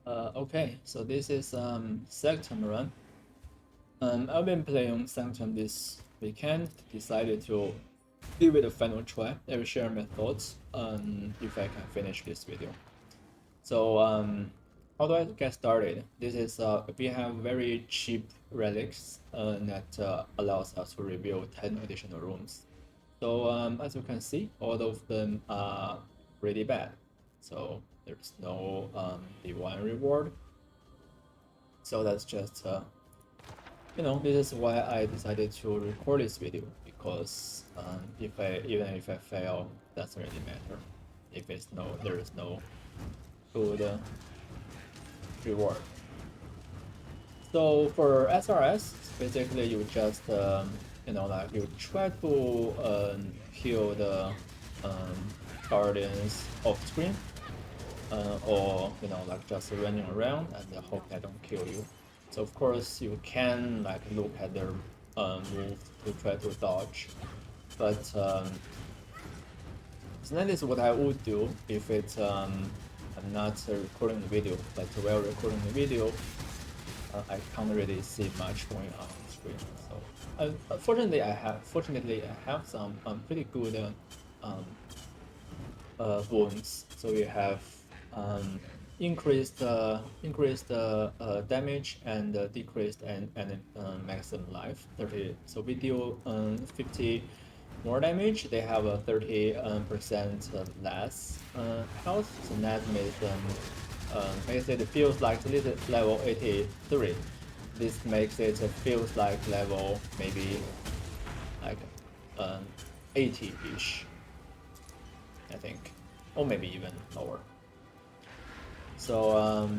Okay, so this is Sanctum run. I've been playing Sanctum this weekend. Decided to give it a final try. I will share my thoughts if I can finish this video. So how do I get started? This is we have very cheap relics that allows us to reveal 10 additional rooms. So as you can see, all of them are really bad. So there's no divine reward. So that's just this is why I decided to record this video, because even if I fail, doesn't really matter. If there is no good reward. So for SRS, basically you just like you try to kill the guardians off screen, or like just running around and hope they don't kill you. So of course you can like look at their move to try to dodge, but so that is what I would do if it's I'm not recording the video. But while recording the video, I can't really see much going on screen. So fortunately I have some pretty good wounds. So we have increased damage and decreased and maximum life 30. So we deal 50 more damage. They have a 30% less health. So that makes it feels like this is level 83. This makes it feels like level maybe like 80-ish, I think, or maybe even lower. So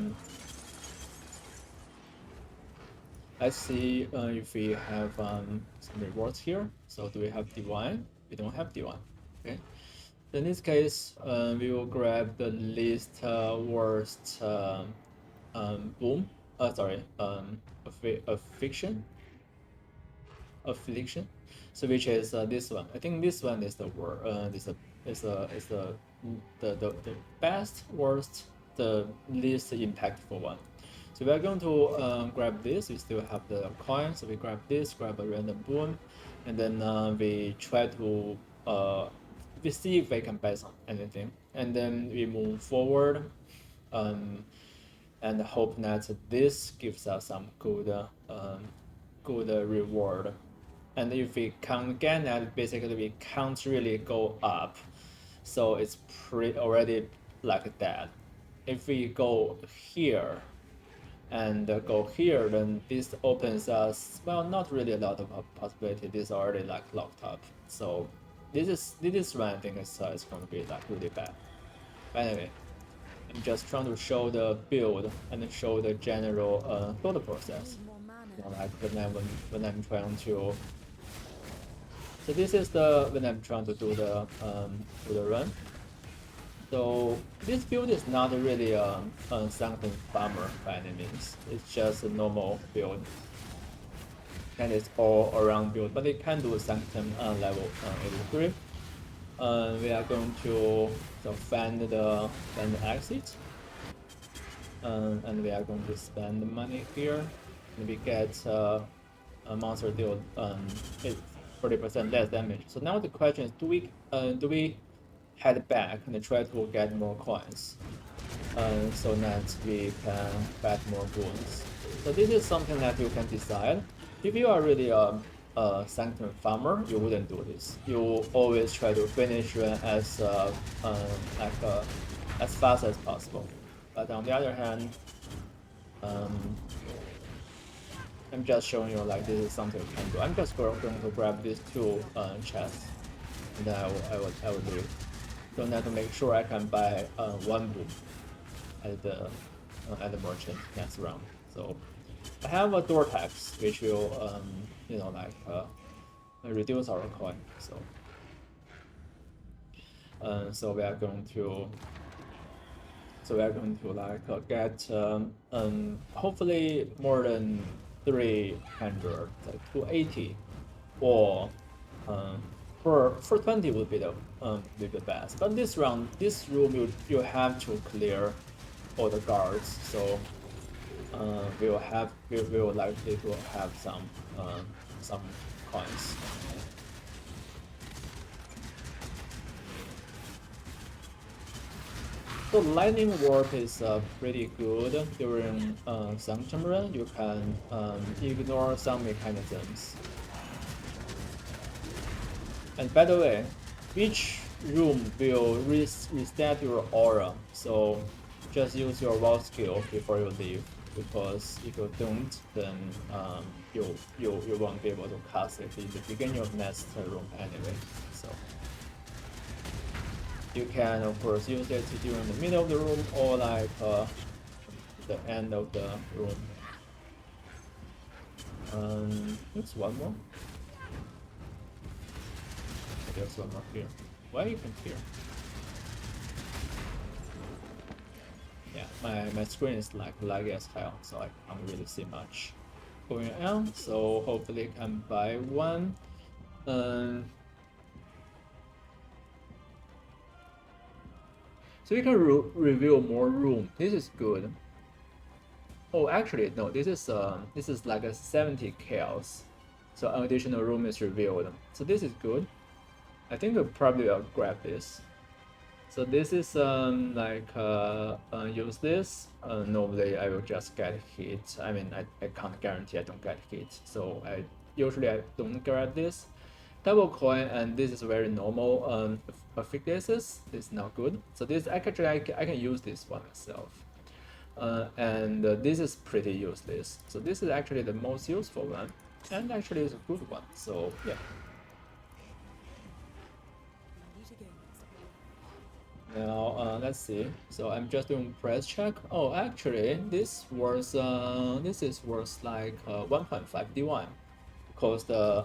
let's see if we have some rewards here. So do we have divine? We don't have divine. Okay. In this case, we will grab the least worst boom. Sorry, affliction. So which is this one. I think this one is the worst. The best, worst, the least impactful one. So we are going to grab this. We still have the coin, so we grab this, grab a random boon, and then we try to we see if we can buy some anything, and then we move forward, and hope that this gives us some good reward. And if we can't get that, basically we can't really go up, so it's already like that. If we go here and go here, then this opens us, well, not really a lot of possibility. This is already like locked up. So this run, I think is going to be like really bad. But anyway, I'm just trying to show the build and show the general thought process. Like when I'm trying to. So this is when I'm trying to do the run. So this build is not really a Sanctum farmer by any means. It's just a normal build, and it's all around build. But it can do Sanctum level 83. We are going to find the exit, and we are going to spend the money here, and we get a monster deal 40% less damage. So now the question is, do we head back and try to get more coins, so that we can get more boons? So this is something that you can decide. If you are really a Sanctum farmer, you wouldn't do this. You always try to finish run as as fast as possible. But on the other hand, I'm just showing you like this is something you can do. I'm just going to grab these two chests, and then I will do it. So now to make sure I can buy one boom at the merchant next round. So I have a door tax which will reduce our coin. So we are going to like get hopefully more than 300, like 280, or for 20 would be the best. But this room you have to clear all the guards, so we will likely to have some coins. So lightning warp is pretty good during Sanctum run. You can ignore some mechanisms. And by the way, each room will reset your aura, so just use your wall skill before you leave, because if you don't, then you won't be able to cast it in the beginning of next room anyway. So you can of course use it during the middle of the room or like the end of the room. There's one more. There's one more here. Why even here? Yeah, my screen is like laggy as hell, so I can't really see much going on. So hopefully I can buy one. So you can reveal more room. This is good. Oh, actually no. This is like a 70 chaos. So an additional room is revealed. So this is good. I think I probably will grab this. So this is use this. Normally I will just get hit. I mean I can't guarantee I don't get hit. So I don't grab this. Double coin, and this is very normal affixes. This is not good. So this actually I can use this one myself. And this is pretty useless. So this is actually the most useful one, and actually is a good one. So yeah. Now let's see. So I'm just doing press check. Oh, actually this is worth like 1.5 D1, because the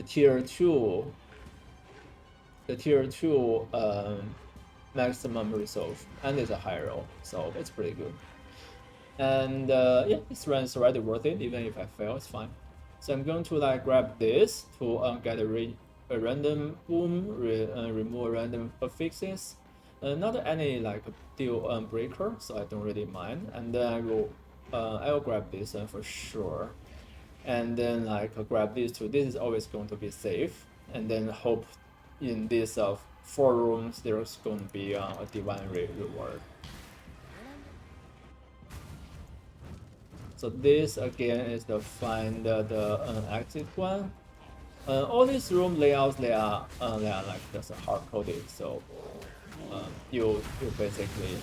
tier 2 maximum resolve, and it's a high roll, so it's pretty good. And yeah, this run is already worth it. Even if I fail, it's fine. So I'm going to like grab this to get a random boom, remove random affixes, not any like deal breaker, so I don't really mind. And then I will grab this one for sure. And then like grab these two. This is always going to be safe. And then hope in this 4 rooms there's going to be a divine reward. So this again is the find the exit one. All these room layouts they are like just hard coded, so you basically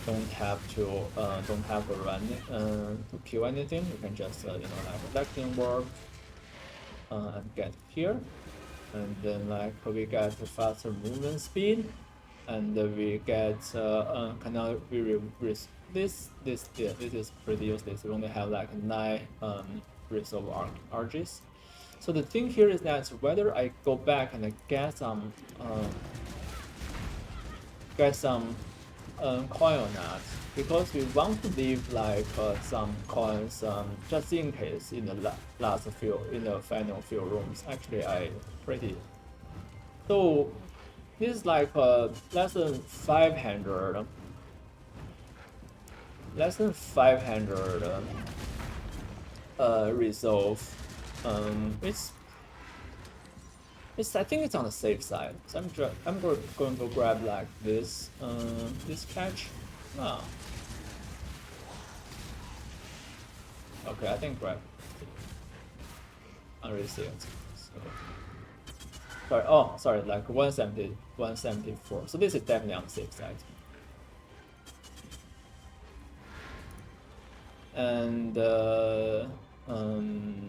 don't have to run to kill anything. You can just like collecting work and get here, and then like we get faster movement speed, and we get this is pretty useless. We only have like 9 resolve arches. So the thing here is that whether I go back and get some coin or not, because we want to leave like some coins just in case in the final few rooms. Actually, so this is like less than 500 resolve. I think it's on the safe side. So I'm going to grab like this catch. Oh. Okay, I think grab. Unresealed. So, sorry, like 170, 174. So this is definitely on the safe side. And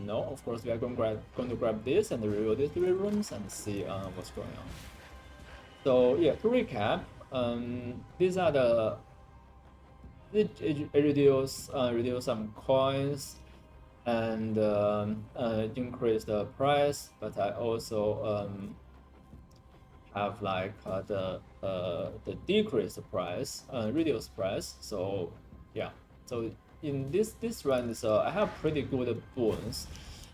no, of course we are going to grab this and review these 3 rooms and see what's going on. So yeah, to recap, these are it reduce some coins and increase the price, but I also have like the decrease price, reduce price. So yeah, so in this run, I have pretty good boons.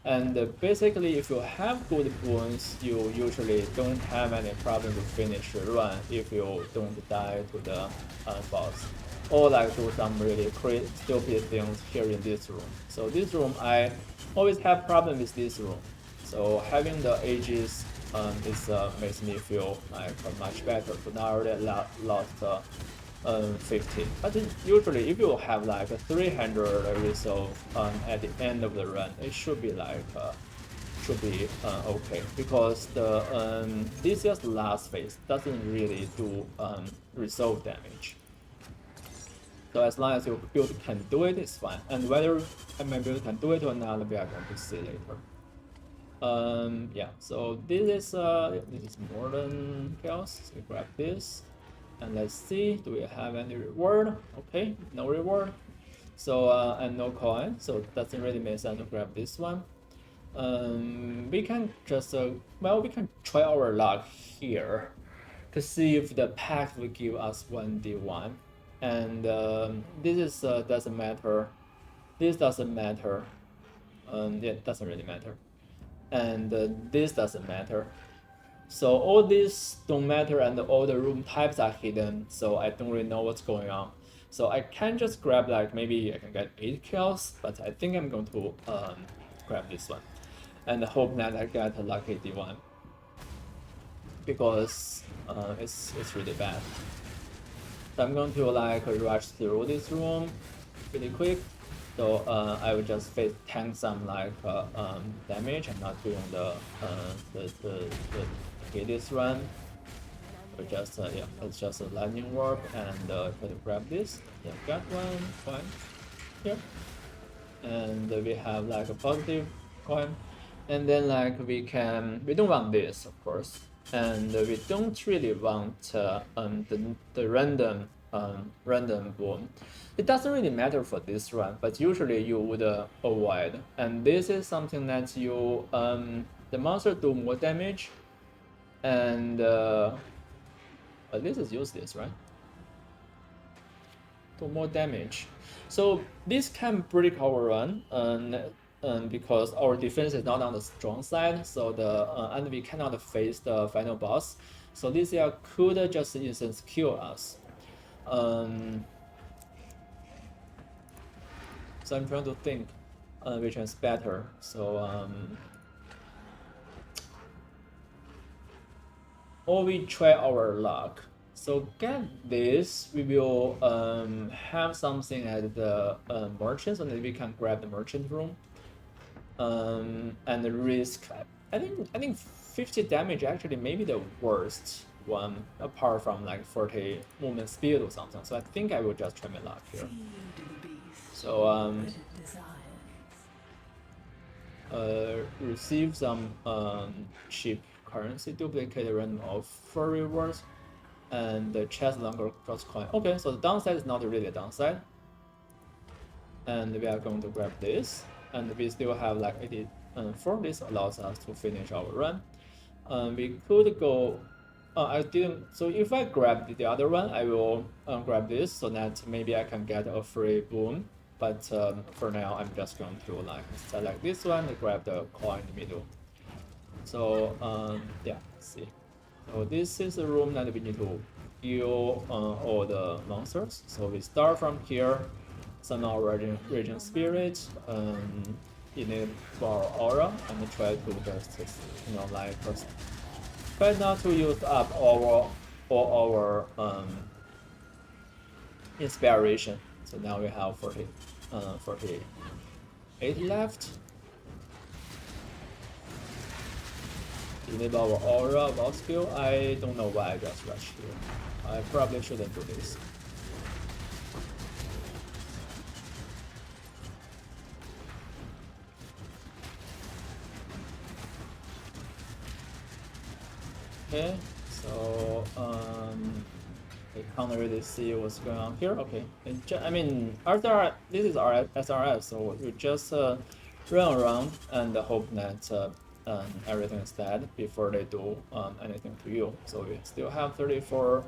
And basically, if you have good boons, you usually don't have any problem to finish the run if you don't die to the boss. Or like do some really stupid things here in this room. So this room, I always have problem with this room. So having the ages makes me feel like much better. So now I already lost 50. But usually, if you have like a 300 resolve at the end of the run, it should be like okay, because the this is the last phase doesn't really do resolve damage. So as long as your build can do it, it's fine. And whether my build can do it or not, we are going to see later. Yeah. So this is more than chaos. So we grab this. And let's see, do we have any reward? Okay, no reward. So, and no coin, so it doesn't really make sense to grab this one. We can just, well, we can try our luck here to see if the pack will give us 1d1. And this is, doesn't matter. This doesn't matter. Yeah, it doesn't really matter. And this doesn't matter. So all these don't matter and all the room types are hidden, so I don't really know what's going on. So I can just grab like maybe I can get 8 kills, but I think I'm going to grab this one and hope that I get a lucky D1 because it's really bad. So I'm going to like rush through this room pretty quick. So I will just tank some like damage. I'm not doing the this run. We just yeah, it's just a lightning warp and try to grab this. Yeah, got one coin here, and we have like a positive coin, and then like we don't want this of course, and we don't really want the random boom. It doesn't really matter for this run, but usually you would avoid, and this is something that you the monster do more damage. And this is useless, right? Do more damage. So this can break our run, because our defense is not on the strong side. So the and we cannot face the final boss. So Lycia could just instance kill us. So I'm trying to think which is better. So or we try our luck. So get this, we will have something at the merchant, so that we can grab the merchant room. And the risk, I think 50 damage actually maybe the worst one, apart from like 40 movement speed or something. So I think I will just try my luck here. So receive some cheap currency, duplicate random of 4 rewards, and the chest longer cost coin. Okay, so the downside is not really a downside. And we are going to grab this, and we still have like 84. This allows us to finish our run. We could go. I didn't. So if I grab the other one, I will grab this so that maybe I can get a free boon. But for now, I'm just going to like select this one and grab the coin in the middle. So yeah, let's see. So this is the room that we need to heal all the monsters. So we start from here, summon our raging spirit, enable our aura, and try to just like try not to use up all our inspiration. So now we have 48 left. Enable our aura about skill. I don't know why I just rushed here. I probably shouldn't do this. Okay, so I can't really see what's going on here. Okay, I mean, this is our SRS, so we just run around and hope that everything is dead before they do anything to you. So we still have 34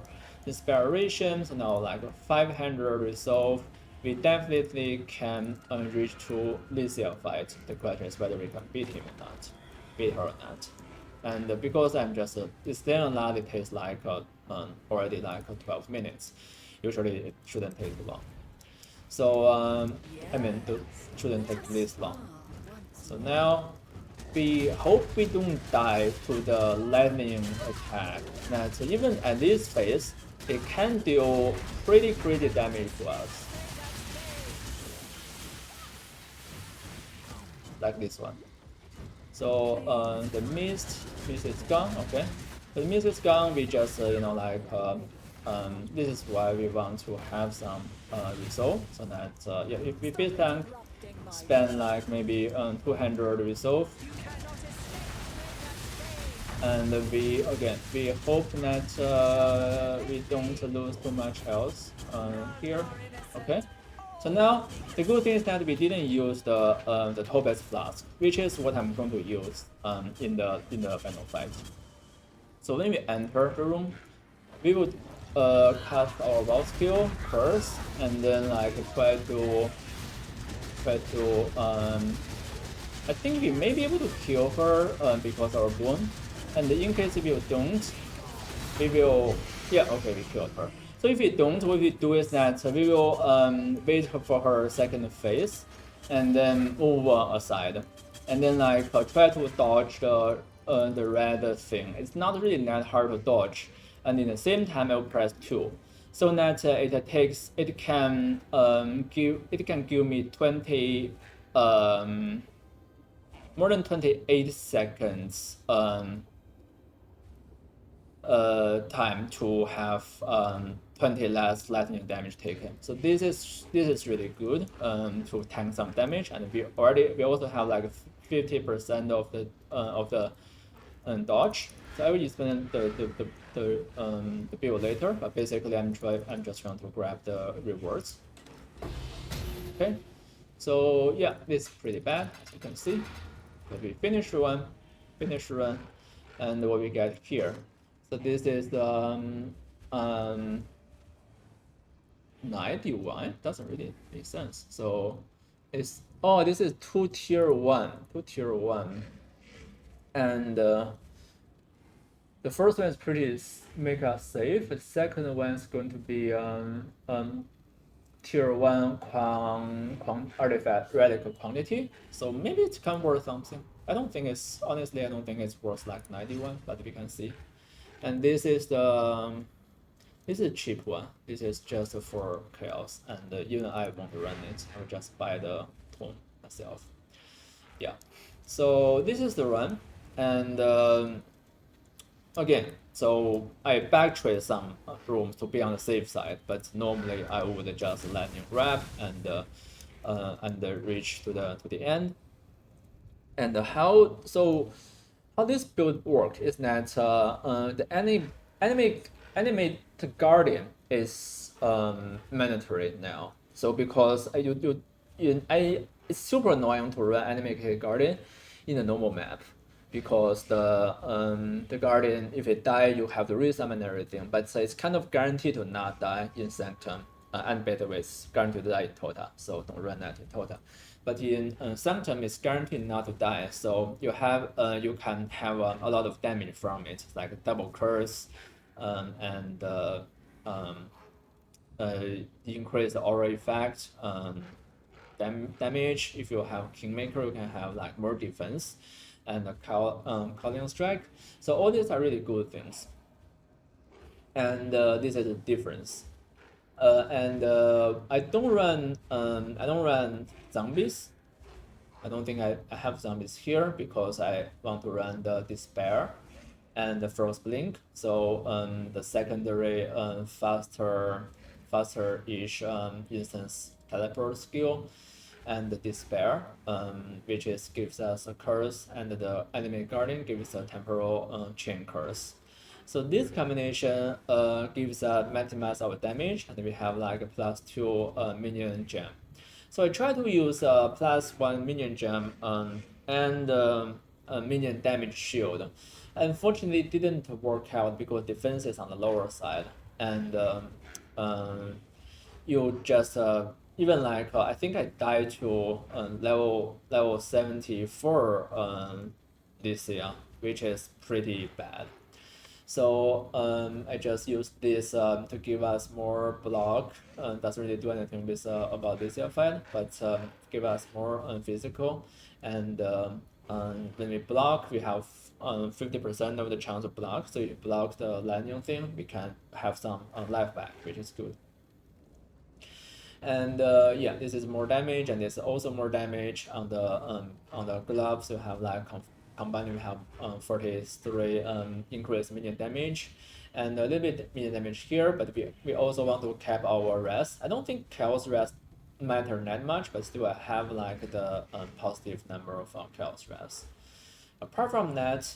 inspiration, so now like 500 resolve, we definitely can reach to Lycia fight. The question is whether we can beat him or not, beat her or not. And because I'm just it's still not, it takes like already like 12 minutes. Usually it shouldn't take long. So I mean, it shouldn't take this long. So now we hope we don't die to the lightning attack. That even at this phase, it can deal pretty damage to us. Like this one. So the mist is gone. Okay, the mist is gone. We just this is why we want to have some resolve, so that yeah, if we beat tank, spend like maybe 200 resolve, and we hope that we don't lose too much health here. Okay. So now the good thing is that we didn't use the Tobet's flask, which is what I'm going to use in the final fight. So when we enter the room, we would cast our wild skill first, and then like try to I think we may be able to kill her because our boon, and in case if you don't, we will we killed her. So if we don't, what we do is that we will wait for her second phase, and then move aside, and then like try to dodge the red thing. It's not really that hard to dodge, and in the same time I'll press 2, so that it can give me 20 more than 28 seconds time to have 20 less lightning damage taken. So this is really good to tank some damage, and we also have like 50% of the dodge. So I will explain the build later, but basically I'm just trying to grab the rewards. Okay, so yeah, this is pretty bad as you can see. But we finish one, and what we get here. So this is the 91. Doesn't really make sense. So it's this is 2 tier 1, and the first one is pretty make us safe. The second one is going to be tier 1 artifact radical quantity. So maybe it can worth something. I don't think it's worth like 91, but we can see. And this is a cheap one. This is just for chaos, and even I won't run it. I'll just buy the tome myself. Yeah. So this is the run, and again, so I backtrace some rooms to be on the safe side, but normally I would just lightning grab and reach to the end. And how this build works is that the animate guardian is mandatory now. So because it's super annoying to run animated guardian in a normal map, because the guardian, if it die, you have to resummon and everything. But it's kind of guaranteed to not die in Sanctum, and better with guaranteed to die in Tota. So don't run that in Tota. But in Sanctum, it's guaranteed not to die. So you can have a lot of damage from it, like double curse, and increase the aura effect, damage. If you have Kingmaker, you can have like more defense, and Callion Strike. So all these are really good things. And this is the difference. And I don't run zombies. I don't think I have zombies here because I want to run the Despair and the Frost Blink. So the secondary faster-ish instance teleport skill, and the Despair, which gives us a curse, and the Enemy Guardian gives a temporal chain curse. So this combination gives maximize our damage, and we have like a +2 minion gem. So I try to use +1 minion gem and a minion damage shield. Unfortunately, it didn't work out because defense is on the lower side, and you just even like I think I died to level 74 this year, which is pretty bad. So I just use this to give us more block. Doesn't really do anything with about this fight, but give us more physical. And when we block, we have 50% of the chance to block. So if you block the landing thing, we can have some life back, which is good. And yeah, this is more damage, and there's also more damage on the gloves. You have like combined, we have 43 increased minion damage, and a little bit minion damage here. But we also want to cap our rest. I don't think chaos rest matter that much, but still I have like the positive number of chaos rest. Apart from that,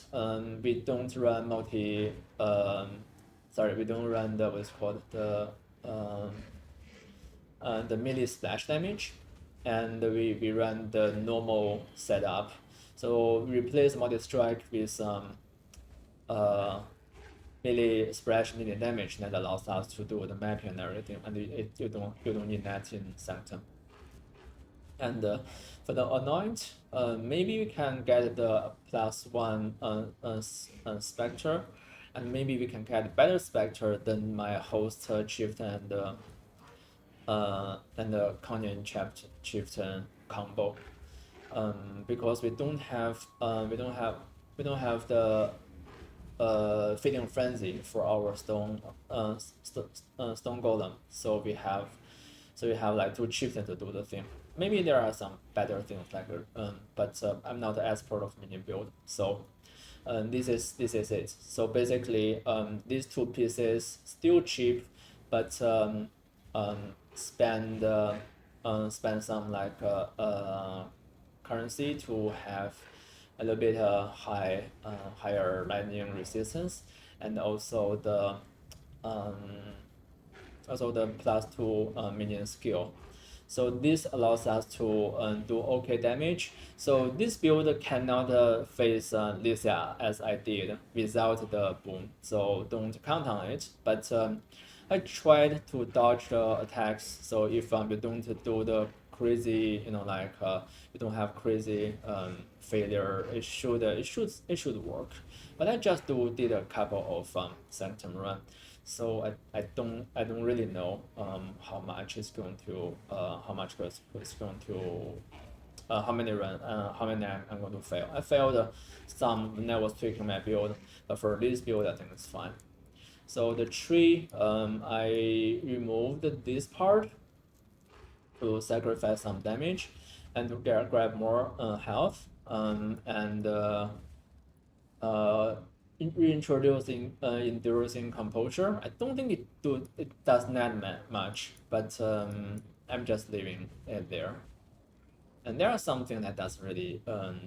we don't run multi. Sorry, we don't run the what's called the melee splash damage, and we run the normal setup. So we replace multi strike with melee splash melee damage that allows us to do the mapping and everything, and you don't need that in Sanctum. And for the anoint, maybe we can get the +1 spectre, and maybe we can get better spectre than my host chieftain and the Canyon chieftain combo, because we don't have the feeding frenzy for our stone golem, so we have like 2 chieftains to do the thing. Maybe there are some better things like but I'm not an expert of minion build, so this is it. So basically these 2 pieces still cheap, but spend some like currency to have a little bit higher lightning resistance, and also the +2 minion skill. So this allows us to do okay damage. So this build cannot face Lycia as I did without the boom, so don't count on it. But I tried to dodge the attacks. So if you don't do the crazy, like you don't have crazy failure, it should work. But I just did a couple of Sanctum run, so I don't really know how much it's going to how many I'm going to fail. I failed some when I was tweaking my build, but for this build I think it's fine. So the tree, I removed this part to sacrifice some damage and to grab more health, and reintroducing enduring composure. I don't think it does that much, but I'm just leaving it there. And there are something that doesn't really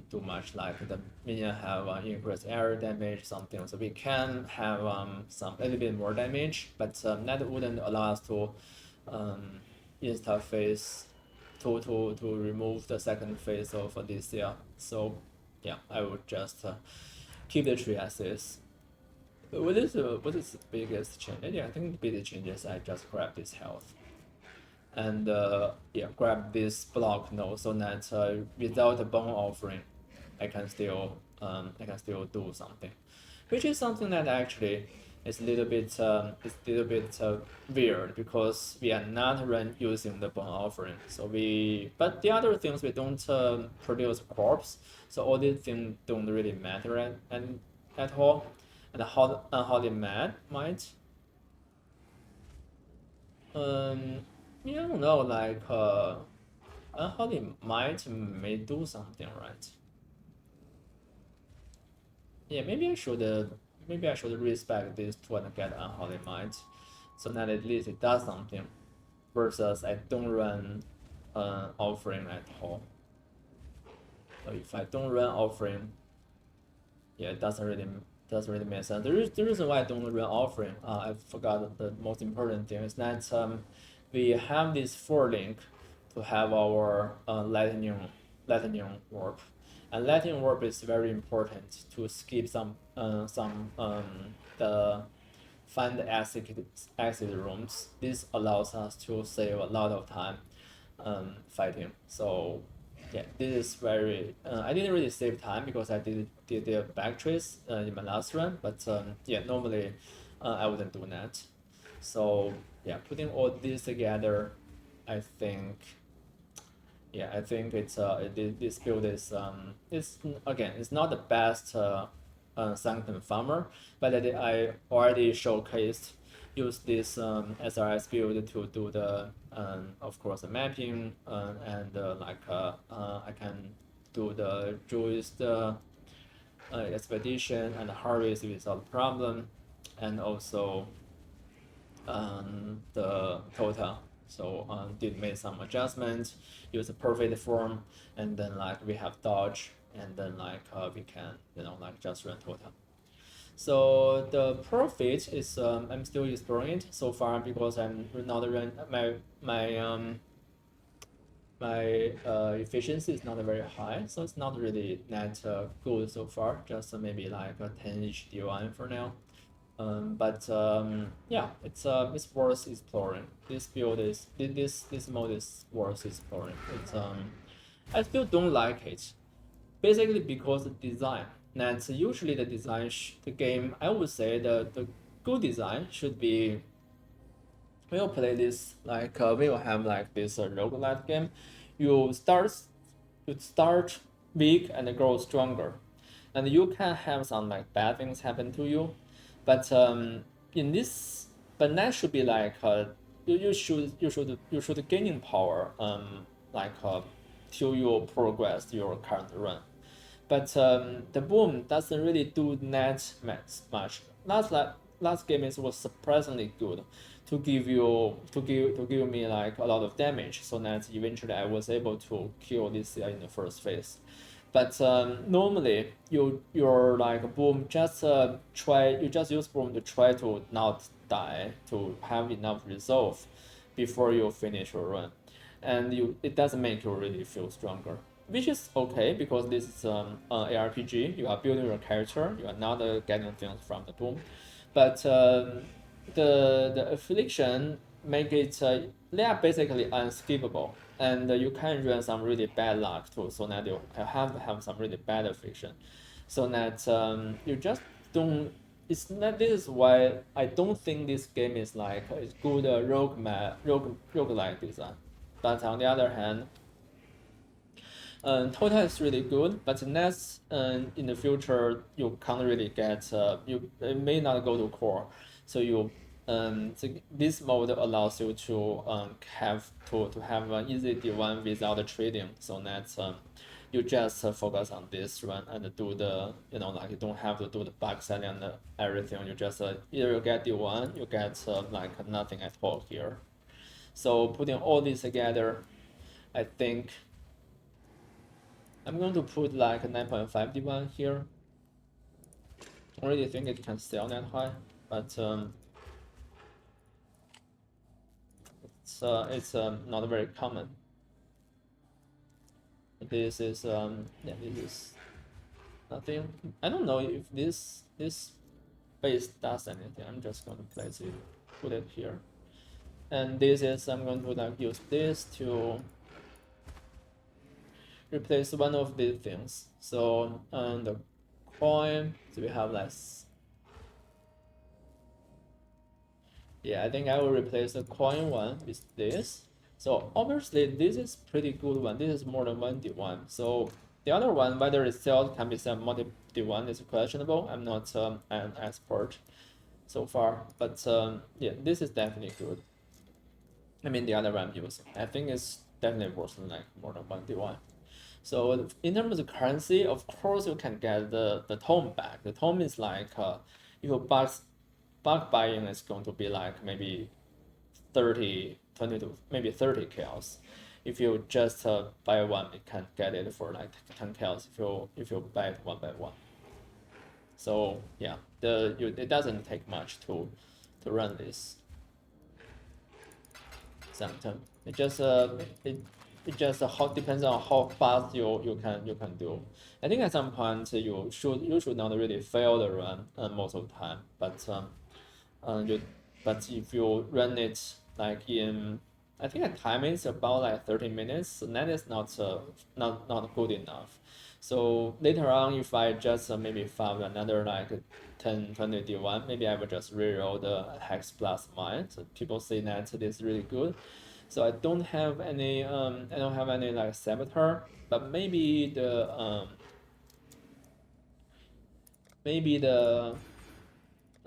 do much, like the minion have increased air damage, something, so we can have some little bit more damage, but that wouldn't allow us to insta phase to remove the second phase of this year. So yeah, I would just keep the tree as is. What is the biggest change? Yeah, I think the biggest change is I just grab this health, and yeah, grab this block node, so that without a bone offering, I can still do something, which is something that actually is a little bit weird, because we are not using the bone offering. So but the other things we don't produce corpse, so all these things don't really matter at all. And how they might yeah, I don't know, like unholy might may do something, right? Yeah, maybe I should respect this to and get unholy might, so that at least it does something, versus I don't run offering at all. So if I don't run offering, yeah, it doesn't really make sense. The reason why I don't run offering, I forgot the most important thing, is that we have this 4 link to have our lightning warp, and lightning warp is very important to skip some the find exit rooms. This allows us to save a lot of time. fighting. So yeah, this is very. I didn't really save time because I did the back trace in my last run, but yeah, normally I wouldn't do that. So yeah, putting all this together, I think. Yeah, I think this build is it's again it's not the best Sanctum farmer, but I already showcased use this SRS build to do the of course the mapping and I can do the Druid's expedition and harvest without problem, and also the total. So did make some adjustments, use a perfect form, and then like we have dodge, and then like we can like just run total. So the profit is I'm still exploring it so far because I'm not run my efficiency is not very high, so it's not really that good so far. Just maybe like a 10 each D1 for now. Yeah, it's worth exploring. This build is this mode is worth exploring. I still don't like it, basically because the design. That's usually the design. The game, I would say the good design should be. We'll play this like we will have like this roguelite game. You start weak and grow stronger, and you can have some like bad things happen to you, but in this, but that should be like you should gaining power like till you progress your current run, but the boom doesn't really do that much. Last game was surprisingly good to give me like a lot of damage, so that eventually I was able to kill Lycia in the first phase. But normally you're like boom, just you just use boom to try to not die, to have enough resolve before you finish your run, and it doesn't make you really feel stronger, which is okay because this is ARPG. You are building your character. You are not getting things from the boom, but the affliction make it they are basically unskippable, and you can run some really bad luck too, so that you have to have some really bad affliction, so that you just don't. It's not. This is why I don't think this game is like a good roguelike design. But on the other hand, total is really good, but next in the future you can't really get you it may not go to core, so this mode allows you to have an easy D1 without trading, so that you just focus on this run and do the like you don't have to do the back selling and everything. You just either you get D1, you get like nothing at all here. So putting all this together, I think I'm going to put like a 9.5 D1 here. I don't really think it can sell that high, but it's not very common. This is yeah, this is nothing. I don't know if this base does anything. I'm just going to place it, put it here, and this is I'm going to like use this to replace one of these things. So the coin, so we have less. Yeah, I think I will replace the coin one with this. So obviously this is pretty good one. This is more than one D1. So the other one, whether it sells can be some multi D1 is questionable. I'm not an expert so far, but yeah, this is definitely good. I mean, the other one I'm using, I think it's definitely worth like more than one D1. So in terms of currency, of course you can get the tome back. The tome is like if you bulk buying is going to be like maybe 20 to maybe 30 chaos. If you just buy one, you can get it for like 10 chaos if you buy it one by one. So yeah, it doesn't take much to run this Sanctum. It just depends on how fast you can do. I think at some point you should not really fail the run most of the time, but if you run it like in I think the time is about like 30 minutes, and that is not good enough. So later on, if I just maybe found another like 10, 20 D1, maybe I will just reroll the Hex plus mine. So people say that it is really good. So I don't have any like saboteur, but maybe the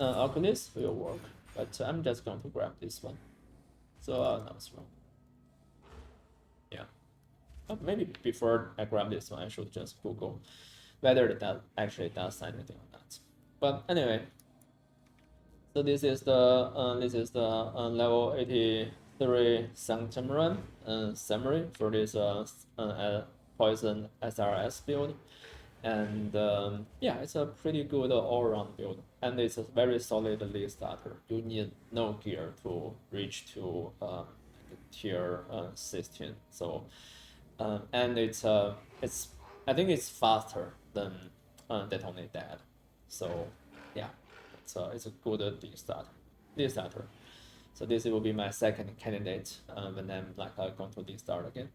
Oculus will work. But I'm just going to grab this one. So no, it's wrong. Yeah. Maybe before I grab this one, I should just Google whether that actually does anything or not. But anyway, so this is the level 83 Sanctum run summary for this poison SRS build. And yeah, it's a pretty good all-around build, and it's a very solid lead starter. You need no gear to reach to tier 16. So and it's I think it's faster than Detonate Dead. So yeah, it's a good lead starter. So this will be my second candidate when I'm like going to lead start again.